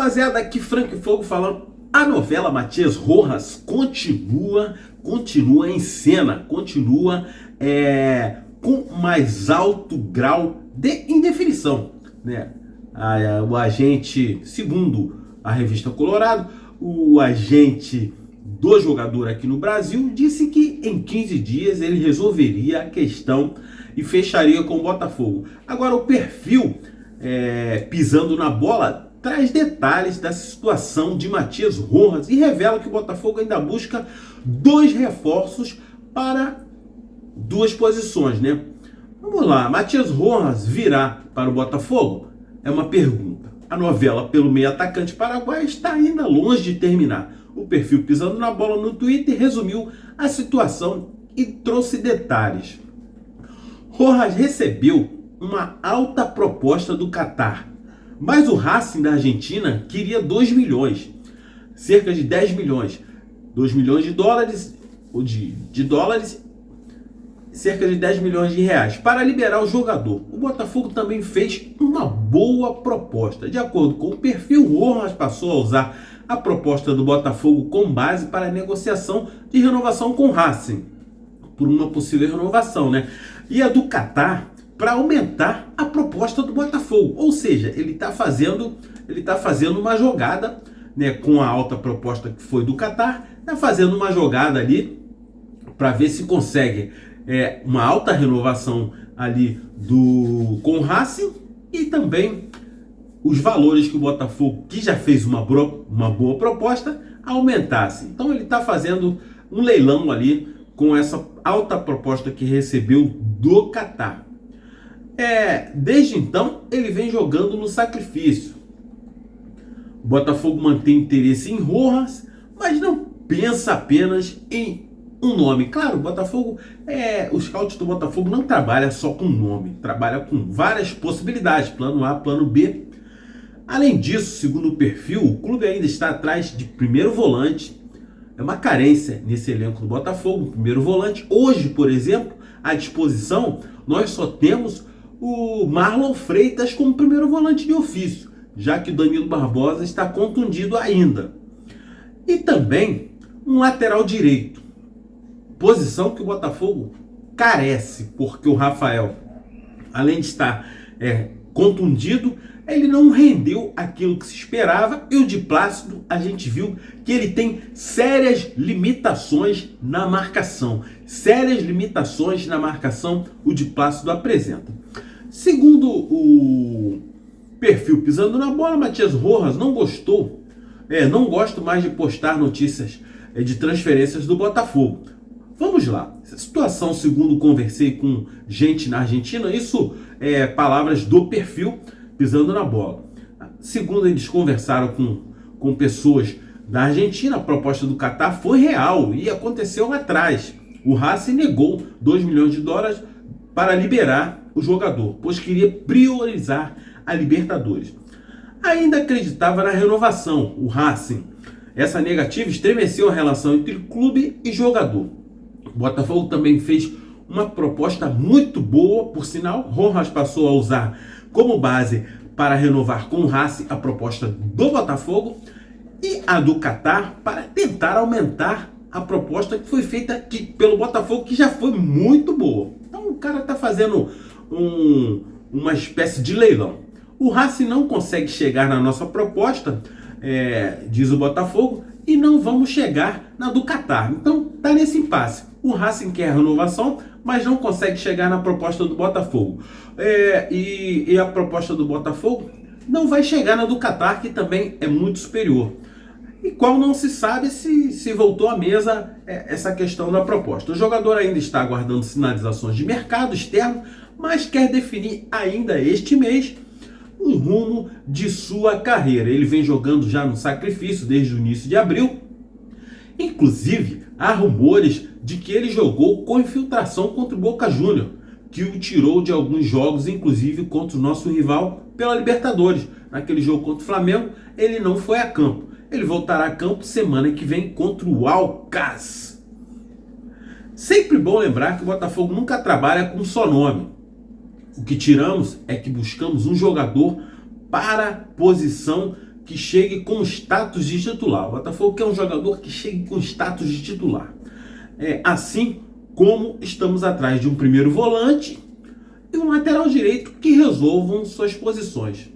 Rapaziada, aqui Franco e Fogo falando. A novela Matias Rojas continua em cena, continua com mais alto grau de indefinição, né? O agente, segundo a revista Colorado, o agente do jogador aqui no Brasil disse que em 15 dias ele resolveria a questão e fecharia com o Botafogo. Agora o perfil pisando na bola traz detalhes da situação de Matias Rojas e revela que o Botafogo ainda busca 2 reforços para 2 posições, né? Vamos lá, Matias Rojas virá para o Botafogo? É uma pergunta. A novela pelo meio atacante paraguaio está ainda longe de terminar. O perfil pisando na bola no Twitter resumiu a situação e trouxe detalhes. Rojas recebeu uma alta proposta do Catar, mas o Racing da Argentina queria 2 milhões, cerca de 10 milhões, 2 milhões de dólares, de dólares, cerca de 10 milhões de reais, para liberar o jogador. O Botafogo também fez uma boa proposta. De acordo com o perfil, o Rojas passou a usar a proposta do Botafogo como base para a negociação de renovação com o Racing, por uma possível renovação, né? E a do Catar para aumentar a proposta do Botafogo. Ou seja, ele está fazendo uma jogada, né, com a alta proposta que foi do Catar, está fazendo uma jogada ali para ver se consegue uma alta renovação ali com o Racing e também os valores que o Botafogo, que já fez uma boa proposta, aumentasse. Então ele está fazendo um leilão ali com essa alta proposta que recebeu do Catar. Desde então, ele vem jogando no sacrifício. O Botafogo mantém interesse em Rojas, mas não pensa apenas em um nome. Claro, o Botafogo, o scout do Botafogo não trabalha só com nome, trabalha com várias possibilidades, plano A, plano B. Além disso, segundo o perfil, o clube ainda está atrás de primeiro volante. É uma carência nesse elenco do Botafogo, primeiro volante. Hoje, por exemplo, à disposição, nós só temos o Marlon Freitas como primeiro volante de ofício, já que o Danilo Barbosa está contundido ainda. E também um lateral direito, posição que o Botafogo carece, porque o Rafael, além de estar contundido, ele não rendeu aquilo que se esperava, e o de Plácido, a gente viu que ele tem sérias limitações na marcação. Sérias limitações na marcação o de Plácido apresenta. Segundo o perfil pisando na bola, Matias Rojas não gosta mais de postar notícias de transferências do Botafogo. Vamos lá, essa situação, segundo conversei com gente na Argentina, isso palavras do perfil pisando na bola. Segundo eles conversaram com pessoas da Argentina, a proposta do Catar foi real e aconteceu lá atrás. O Racing negou 2 milhões de dólares para liberar o jogador, pois queria priorizar a Libertadores. Ainda acreditava na renovação, o Racing. Essa negativa estremeceu a relação entre clube e jogador. O Botafogo também fez uma proposta muito boa, por sinal. Rojas passou a usar como base para renovar com o Racing a proposta do Botafogo e a do Catar para tentar aumentar a proposta que foi feita pelo Botafogo, que já foi muito boa. Então o cara está fazendo uma espécie de leilão. O Racing não consegue chegar na nossa proposta, diz o Botafogo, e não vamos chegar na do Catar. Então está nesse impasse. O Racing quer a renovação, mas não consegue chegar na proposta do Botafogo. E a proposta do Botafogo não vai chegar na do Catar, que também é muito superior. E qual não se sabe se voltou à mesa essa questão da proposta. O jogador ainda está aguardando sinalizações de mercado externo, mas quer definir ainda este mês o rumo de sua carreira. Ele vem jogando já no sacrifício desde o início de abril. Inclusive, há rumores de que ele jogou com infiltração contra o Boca Juniors, que o tirou de alguns jogos, inclusive contra o nosso rival pela Libertadores. Naquele jogo contra o Flamengo, ele não foi a campo. Ele voltará a campo semana que vem contra o Alcas. Sempre bom lembrar que o Botafogo nunca trabalha com só nome. O que tiramos é que buscamos um jogador para a posição que chegue com status de titular. O Botafogo quer um jogador que chegue com status de titular. Assim como estamos atrás de um primeiro volante e um lateral direito que resolvam suas posições.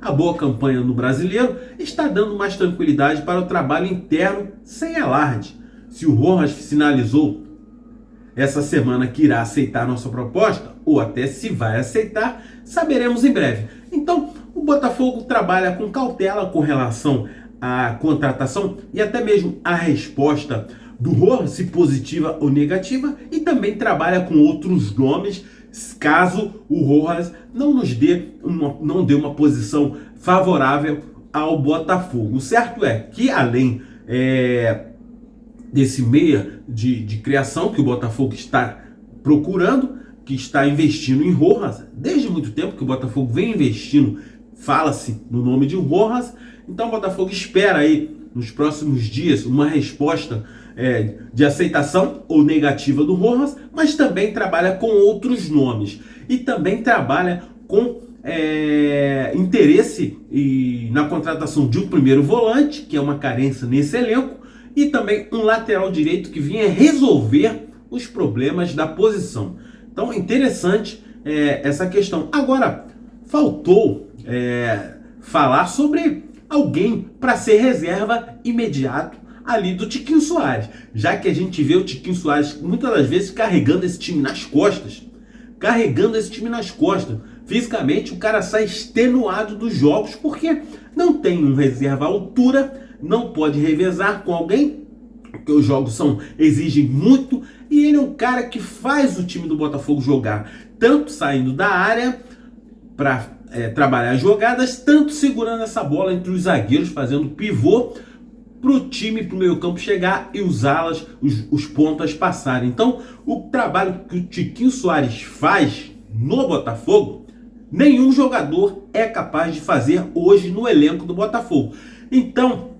A boa campanha no Brasileiro está dando mais tranquilidade para o trabalho interno sem alarde. Se o Rojas sinalizou essa semana que irá aceitar nossa proposta, ou até se vai aceitar, saberemos em breve. Então, o Botafogo trabalha com cautela com relação à contratação e até mesmo à resposta do Rojas, se positiva ou negativa, e também trabalha com outros nomes, caso o Rojas não dê uma posição favorável ao Botafogo. O certo é que, além desse meia de criação que o Botafogo está procurando, que está investindo em Rojas, desde muito tempo que o Botafogo vem investindo, fala-se no nome de Rojas, então o Botafogo espera aí, nos próximos dias, uma resposta de aceitação ou negativa do Rojas, mas também trabalha com outros nomes e também trabalha com interesse na contratação de um primeiro volante, que é uma carência nesse elenco, e também um lateral direito que vinha resolver os problemas da posição. Então, interessante essa questão. Agora, faltou falar sobre alguém para ser reserva imediato ali do Tiquinho Soares, já que a gente vê o Tiquinho Soares muitas das vezes carregando esse time nas costas. Fisicamente, o cara sai extenuado dos jogos porque não tem um reserva à altura, não pode revezar com alguém, porque os jogos exigem muito, e ele é um cara que faz o time do Botafogo jogar, tanto saindo da área para trabalhar as jogadas, tanto segurando essa bola entre os zagueiros, fazendo pivô para o time, para o meio campo chegar e os alas, os pontas passarem. Então, o trabalho que o Tiquinho Soares faz no Botafogo, nenhum jogador é capaz de fazer hoje no elenco do Botafogo. Então,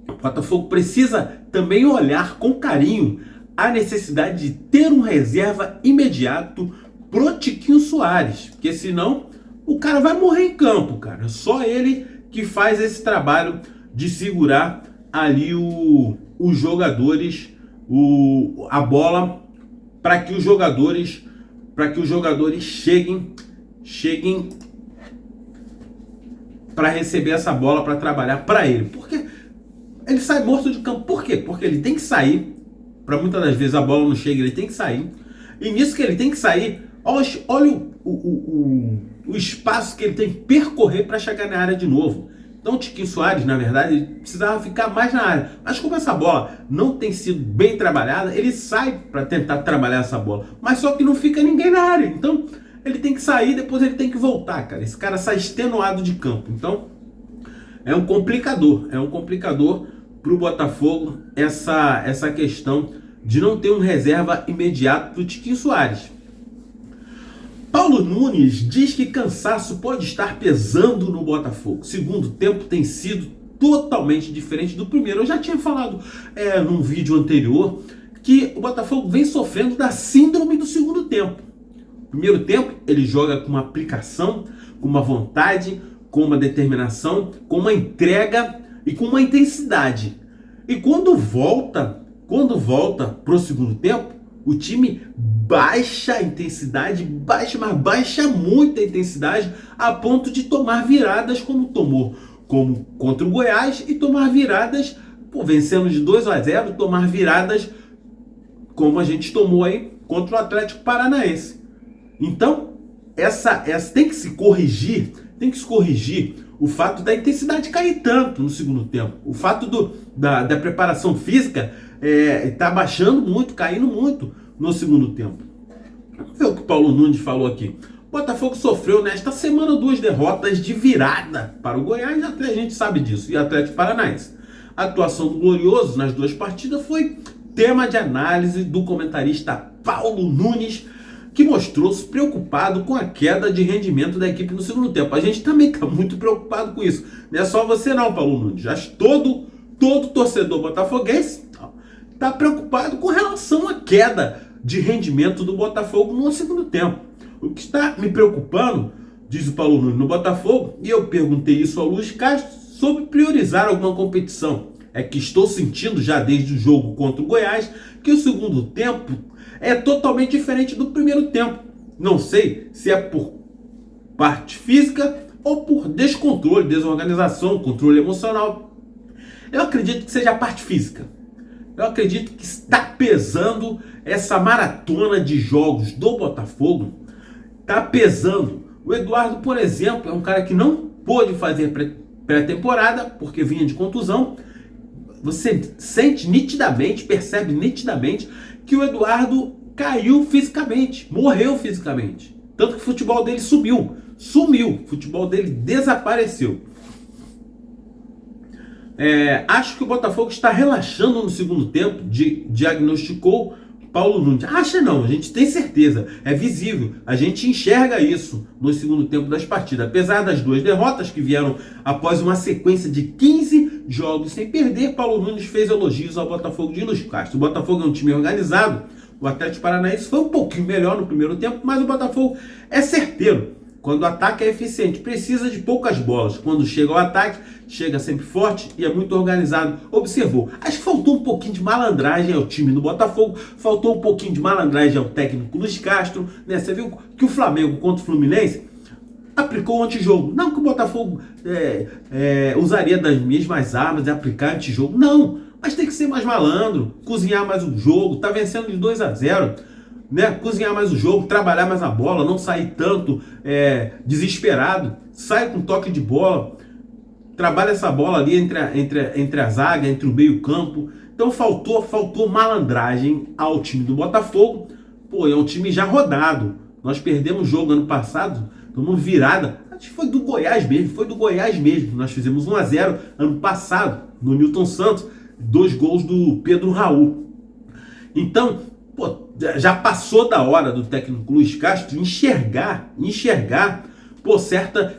o Botafogo precisa também olhar com carinho a necessidade de ter um reserva imediato pro Tiquinho Soares, porque senão o cara vai morrer em campo, cara. Só ele que faz esse trabalho de segurar ali os jogadores, a bola, para que os jogadores cheguem para receber essa bola, para trabalhar para ele. Porque ele sai morto de campo. Por quê? Porque ele tem que sair. Para muitas das vezes a bola não chega, ele tem que sair. E nisso que ele tem que sair, olha o espaço que ele tem que percorrer para chegar na área de novo. Então o Tiquinho Soares, na verdade, ele precisava ficar mais na área. Mas como essa bola não tem sido bem trabalhada, ele sai para tentar trabalhar essa bola. Mas só que não fica ninguém na área. Então ele tem que sair, depois ele tem que voltar, cara. Esse cara sai extenuado de campo. Então é um complicador para o Botafogo essa questão de não ter um reserva imediato para o Tiquinho Soares. Paulo Nunes diz que cansaço pode estar pesando no Botafogo. O segundo tempo tem sido totalmente diferente do primeiro. Eu já tinha falado num vídeo anterior que o Botafogo vem sofrendo da síndrome do segundo tempo. No primeiro tempo ele joga com uma aplicação, com uma vontade, com uma determinação, com uma entrega e com uma intensidade. E quando volta para o segundo tempo, o time baixa a intensidade, mas baixa muito a intensidade, a ponto de tomar viradas como tomou, como contra o Goiás, e tomar viradas, vencendo de 2-0, tomar viradas como a gente tomou aí contra o Atlético Paranaense. Então, essa tem que se corrigir o fato da intensidade cair tanto no segundo tempo. O fato da preparação física está baixando muito, caindo muito no segundo tempo. Vamos ver o que o Paulo Nunes falou aqui. O Botafogo sofreu nesta semana 2 derrotas de virada para o Goiás, até a gente sabe disso, e Atlético Paranaense. A atuação do Glorioso nas 2 partidas foi tema de análise do comentarista Paulo Nunes, que mostrou-se preocupado com a queda de rendimento da equipe no segundo tempo. A gente também está muito preocupado com isso. Não é só você não, Paulo Nunes. Já todo torcedor botafoguense está preocupado com relação à queda de rendimento do Botafogo no segundo tempo. O que está me preocupando, diz o Paulo Nunes, no Botafogo, e eu perguntei isso ao Luiz Castro, soube priorizar alguma competição. É que estou sentindo já desde o jogo contra o Goiás que o segundo tempo é totalmente diferente do primeiro tempo. Não sei se é por parte física ou por descontrole, desorganização, controle emocional. Eu acredito que seja a parte física. Eu acredito que está pesando essa maratona de jogos do Botafogo. Está pesando. O Eduardo, por exemplo, é um cara que não pôde fazer pré-temporada porque vinha de contusão. Você sente nitidamente, percebe nitidamente que o Eduardo caiu fisicamente, morreu fisicamente. Tanto que o futebol dele sumiu, o futebol dele desapareceu. Acho que o Botafogo está relaxando no segundo tempo, diagnosticou Paulo Nunes. Acha não, a gente tem certeza, é visível, a gente enxerga isso no segundo tempo das partidas. Apesar das duas derrotas que vieram após uma sequência de 15 jogos sem perder, Paulo Nunes fez elogios ao Botafogo de Luiz Castro. O Botafogo é um time organizado, o Atlético Paranaense foi um pouquinho melhor no primeiro tempo, mas o Botafogo é certeiro. Quando o ataque é eficiente, precisa de poucas bolas. Quando chega ao ataque, chega sempre forte e é muito organizado. Observou. Acho que faltou um pouquinho de malandragem ao time do Botafogo. Faltou um pouquinho de malandragem ao técnico Luiz Castro. Né? Você viu que o Flamengo contra o Fluminense aplicou o antijogo. Não que o Botafogo usaria das mesmas armas e aplicar antijogo. Não. Mas tem que ser mais malandro. Cozinhar mais o jogo. Tá vencendo de 2-0. Né? Cozinhar mais o jogo, trabalhar mais a bola, não sair tanto desesperado, sai com toque de bola, trabalha essa bola ali entre a zaga, entre o meio campo. Então faltou malandragem ao time do Botafogo. Pô, é um time já rodado. Nós perdemos o jogo ano passado, tomamos virada, acho que foi do Goiás mesmo, nós fizemos 1-0 ano passado, no Newton Santos, 2 gols do Pedro Raul. Então, pô, já passou da hora do técnico Luiz Castro enxergar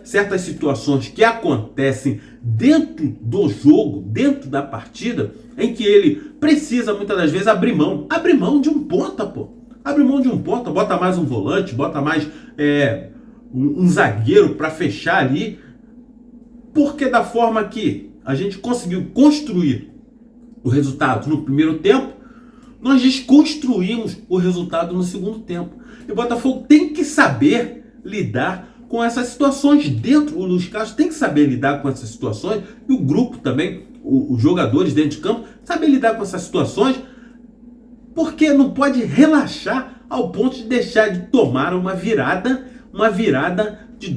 certas situações que acontecem dentro do jogo, dentro da partida, em que ele precisa muitas das vezes abrir mão de um ponta, bota mais um volante, bota mais um zagueiro para fechar ali, porque da forma que a gente conseguiu construir o resultado no primeiro tempo, nós desconstruímos o resultado no segundo tempo. E o Botafogo tem que saber lidar com essas situações dentro. O Luiz Castro tem que saber lidar com essas situações. E o grupo também, os jogadores dentro de campo, saber lidar com essas situações. Porque não pode relaxar ao ponto de deixar de tomar uma virada de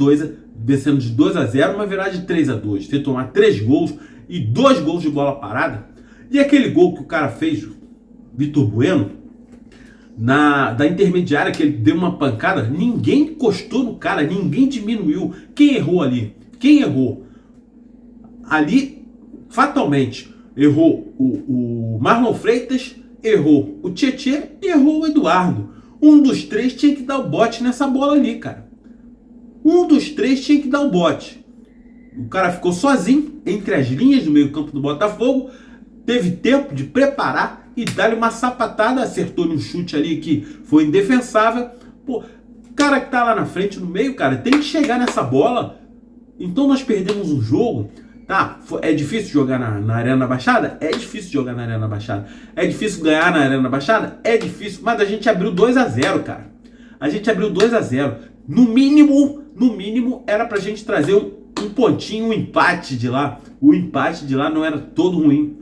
descendo de 2-0, uma virada de 3-2. Você tomar 3 gols e 2 gols de bola parada. E aquele gol que o cara fez, Vitor Bueno, da intermediária, que ele deu uma pancada, ninguém encostou no cara, ninguém diminuiu. Quem errou ali? Quem errou? Ali, fatalmente, errou o Marlon Freitas, errou o Tietê e errou o Eduardo. Um dos três tinha que dar o bote nessa bola ali, cara. Um dos três tinha que dar o bote. O cara ficou sozinho entre as linhas do meio campo do Botafogo, teve tempo de preparar e dar-lhe uma sapatada, acertou no chute ali que foi indefensável. Pô, o cara que tá lá na frente, no meio, cara, tem que chegar nessa bola. Então nós perdemos um jogo. Tá, é difícil jogar na Arena da Baixada? É difícil jogar na Arena da Baixada. É difícil ganhar na Arena da Baixada? É difícil, mas a gente abriu 2-0, cara. A gente abriu 2-0. No mínimo, era pra gente trazer um pontinho, um empate de lá. O empate de lá não era todo ruim.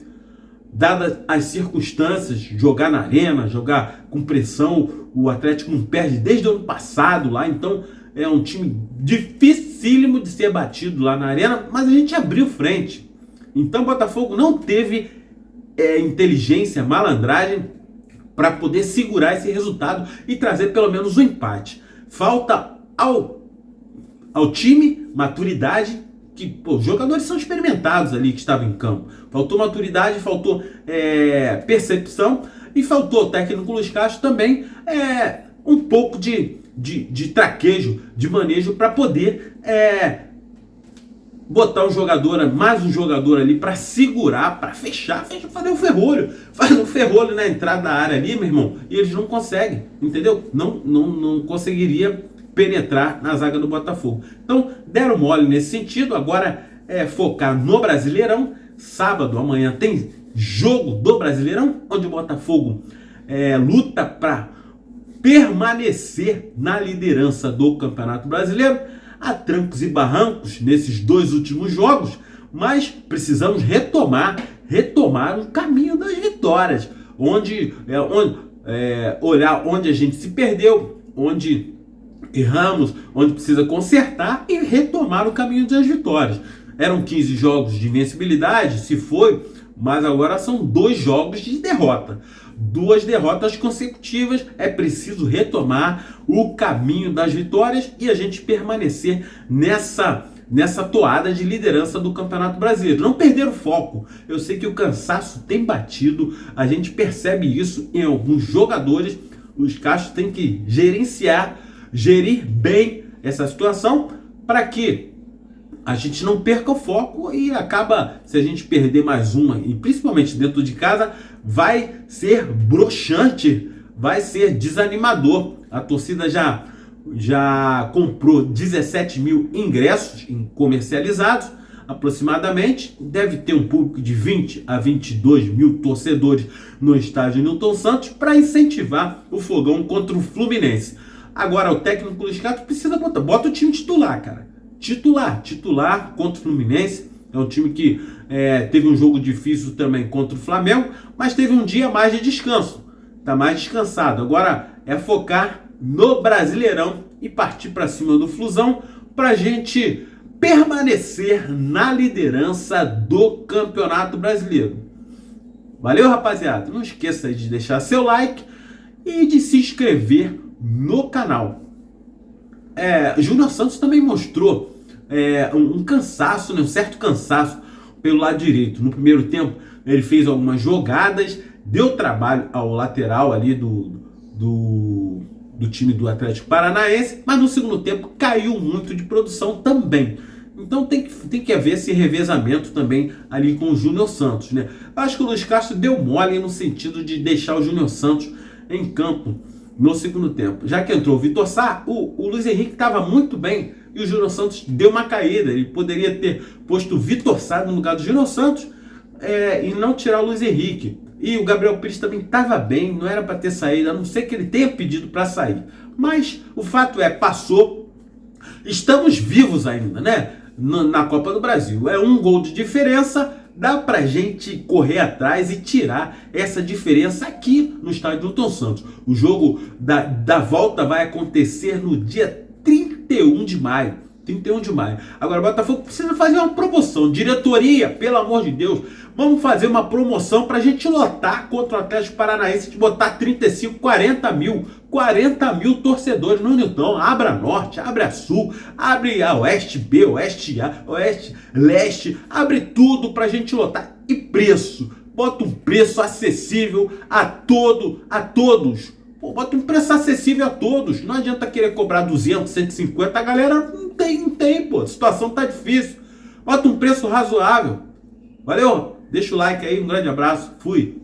Dadas as circunstâncias, jogar na arena, jogar com pressão, o Atlético não perde desde o ano passado lá, então é um time dificílimo de ser batido lá na arena, mas a gente abriu frente. Então o Botafogo não teve inteligência, malandragem para poder segurar esse resultado e trazer pelo menos um empate. Falta ao time maturidade, que os jogadores são experimentados ali que estavam em campo. Faltou maturidade, faltou percepção e faltou o técnico Luiz Castro também um pouco de traquejo, de manejo para poder botar mais um jogador ali para segurar, para fechar, fazer o ferrolho. Fazer o ferrolho na entrada da área ali, meu irmão, e eles não conseguem, entendeu? Não conseguiria penetrar na zaga do Botafogo. Então, deram mole nesse sentido. Agora focar no Brasileirão. Sábado, amanhã, tem jogo do Brasileirão, onde o Botafogo luta para permanecer na liderança do Campeonato Brasileiro, a trancos e barrancos nesses 2 últimos jogos, mas precisamos retomar o caminho das vitórias, olhar onde a gente se perdeu, onde erramos, onde precisa consertar e retomar o caminho das vitórias. Eram 15 jogos de invencibilidade, se foi, mas agora são 2 jogos de derrota. 2 derrotas consecutivas. É preciso retomar o caminho das vitórias e a gente permanecer nessa toada de liderança do Campeonato Brasileiro. Não perder o foco. Eu sei que o cansaço tem batido, a gente percebe isso em alguns jogadores. Os Castros têm que gerir bem essa situação para que a gente não perca o foco e acaba, se a gente perder mais uma, e principalmente dentro de casa, vai ser broxante, vai ser desanimador. A torcida já comprou 17 mil ingressos comercializados, aproximadamente. Deve ter um público de 20 a 22 mil torcedores no estádio Newton Santos para incentivar o Fogão contra o Fluminense. Agora, o técnico Luiz Castro precisa bota o time titular, cara. Titular contra o Fluminense. É um time que teve um jogo difícil também contra o Flamengo, mas teve um dia mais de descanso. Tá mais descansado. Agora é focar no Brasileirão e partir para cima do Flusão pra gente permanecer na liderança do Campeonato Brasileiro. Valeu, rapaziada. Não esqueça de deixar seu like e de se inscrever no canal. Júnior Santos também mostrou um cansaço, um certo cansaço pelo lado direito. No primeiro tempo ele fez algumas jogadas, deu trabalho ao lateral ali do time do Atlético Paranaense, mas no segundo tempo caiu muito de produção também. Então tem que haver esse revezamento também ali com o Júnior Santos, né? Eu acho que o Luiz Castro deu mole no sentido de deixar o Júnior Santos em campo no segundo tempo. Já que entrou o Vitor Sá, o Luiz Henrique estava muito bem e o Júnior Santos deu uma caída. Ele poderia ter posto o Vitor Sá no lugar do Júnior Santos e não tirar o Luiz Henrique. E o Gabriel Pires também estava bem, não era para ter saído, a não ser que ele tenha pedido para sair. Mas o fato passou. Estamos vivos ainda, né? Na Copa do Brasil. É 1 gol de diferença. Dá pra gente correr atrás e tirar essa diferença aqui no estádio Newton Santos. O jogo da volta vai acontecer no dia 31 de maio. 31 de maio. Agora o Botafogo precisa fazer uma promoção. Diretoria, pelo amor de Deus, vamos fazer uma promoção pra gente lotar contra o Atlético Paranaense, de botar 35, 40 mil torcedores no Newton. Abre a Norte, abre a Sul, abre a Oeste B, Oeste A, Oeste Leste, abre tudo pra gente lotar. E preço, bota um preço acessível a todos. Pô, bota um preço acessível a todos. Não adianta querer cobrar 200, 150, a galera não tem, pô. A situação tá difícil. Bota um preço razoável. Valeu? Deixa o like aí, um grande abraço. Fui.